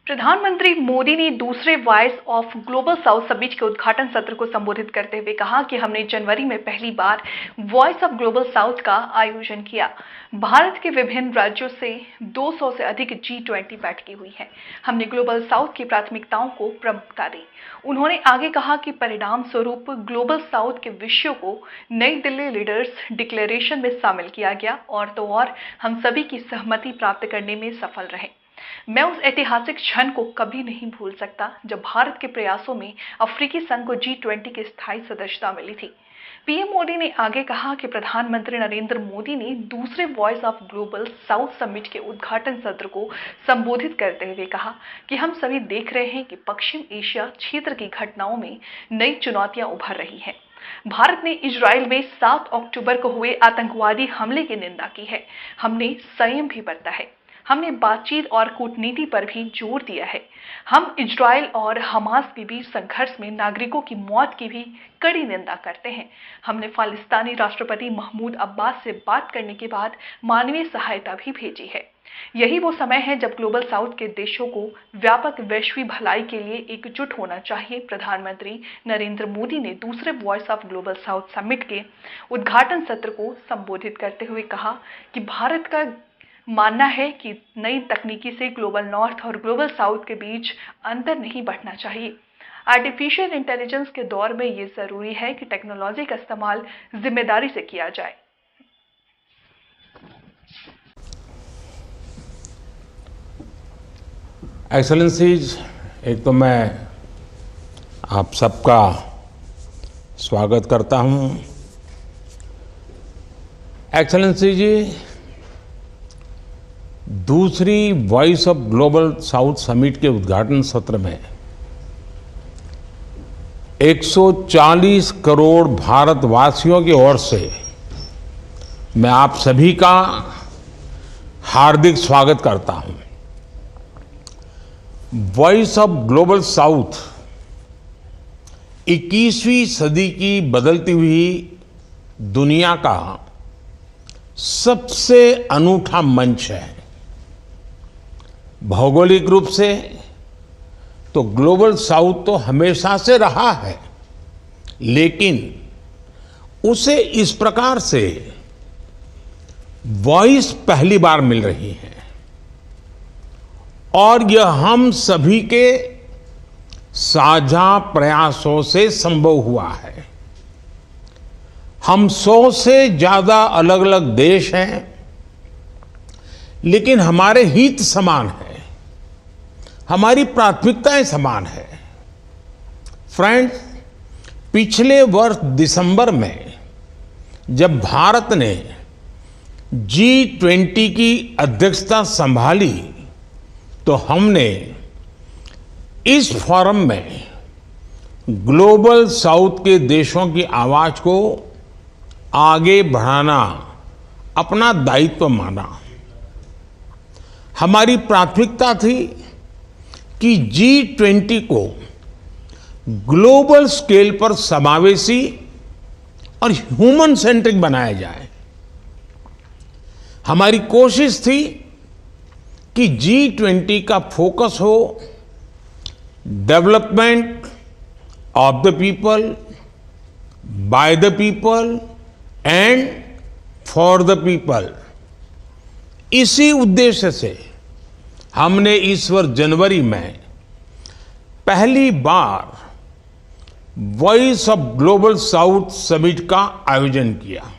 प्रधानमंत्री मोदी ने दूसरे voice of global south summit के उद्घाटन सत्र को संबोधित करते हुए कहा कि हमने जनवरी में पहली बार वॉइस ऑफ ग्लोबल साउथ का आयोजन किया। भारत के विभिन्न राज्यों से 200 से अधिक G20 बैठकें हुई हैं। हमने ग्लोबल साउथ की प्राथमिकताओं को प्रमुखता दी। उन्होंने आगे कहा कि परिणाम स्वरूप ग्लोबल साउथ के विषयों को नई दिल्ली लीडर्स डिक्लेरेशन में शामिल किया गया और तो और हम सभी की सहमति प्राप्त करने में सफल रहे। मैं उस ऐतिहासिक क्षण को कभी नहीं भूल सकता जब भारत के प्रयासों में अफ्रीकी संघ को G20 की स्थायी सदस्यता मिली थी। पीएम मोदी ने आगे कहा कि प्रधानमंत्री नरेंद्र मोदी ने दूसरे voice of global south summit के उद्घाटन सत्र को संबोधित करते हुए कहा कि हम सभी देख रहे हैं कि पश्चिम एशिया क्षेत्र की घटनाओं में नई चुनौतियां उभर रही हैं। भारत ने इजराइल में 7 अक्टूबर को हुए आतंकवादी हमले की निंदा की है। हमने संयम भी बरता है। हमने बातचीत और कूटनीति पर भी जोर दिया है। हम इजराइल और हमास के बीच संघर्ष में नागरिकों की मौत की भी कड़ी निंदा करते हैं। हमने फालिस्तानी राष्ट्रपति महमूद अब्बास से बात करने के बाद मानवीय सहायता भी भेजी है। यही वो समय है जब ग्लोबल साउथ के देशों को व्यापक वैश्विक भलाई के लिए एकजुट होना चाहिए। प्रधानमंत्री नरेंद्र मोदी ने दूसरे voice of global south summit के उद्घाटन सत्र को संबोधित करते हुए कहा कि भारत का मानना है कि नई तकनीकी से ग्लोबल नॉर्थ और ग्लोबल साउथ के बीच अंतर नहीं बढ़ना चाहिए। आर्टिफिशियल इंटेलिजेंस के दौर में ये जरूरी है कि टेक्नोलॉजी का इस्तेमाल जिम्मेदारी से किया जाए। एक्सेलेंसीज, एक तो मैं आप सबका स्वागत करता हूं। एक्सेलेंसी जी, दूसरी voice of global south summit के उद्घाटन सत्र में 140 करोड़ भारतवासियों की ओर से मैं आप सभी का हार्दिक स्वागत करता हूं। वॉइस ऑफ ग्लोबल साउथ 21वीं सदी की बदलती हुई दुनिया का सबसे अनूठा मंच है। भौगोलिक रूप से तो ग्लोबल साउथ तो हमेशा से रहा है, लेकिन उसे इस प्रकार से वॉइस पहली बार मिल रही है और यह हम सभी के साझा प्रयासों से संभव हुआ है। हम 100 से ज्यादा अलग अलग देश हैं, लेकिन हमारे हित समान है, हमारी प्राथमिकताएं समान है। फ्रेंड्स, पिछले वर्ष दिसंबर में जब भारत ने G20 की अध्यक्षता संभाली तो हमने इस फोरम में ग्लोबल साउथ के देशों की आवाज को आगे बढ़ाना अपना दायित्व माना। हमारी प्राथमिकता थी कि G20 को ग्लोबल स्केल पर समावेशी और ह्यूमन सेंट्रिक बनाया जाए। हमारी कोशिश थी कि G20 का फोकस हो development of the people, by the people and for the people. इसी उद्देश्य से हमने इस वर्ष जनवरी में पहली बार voice of global south summit का आयोजन किया।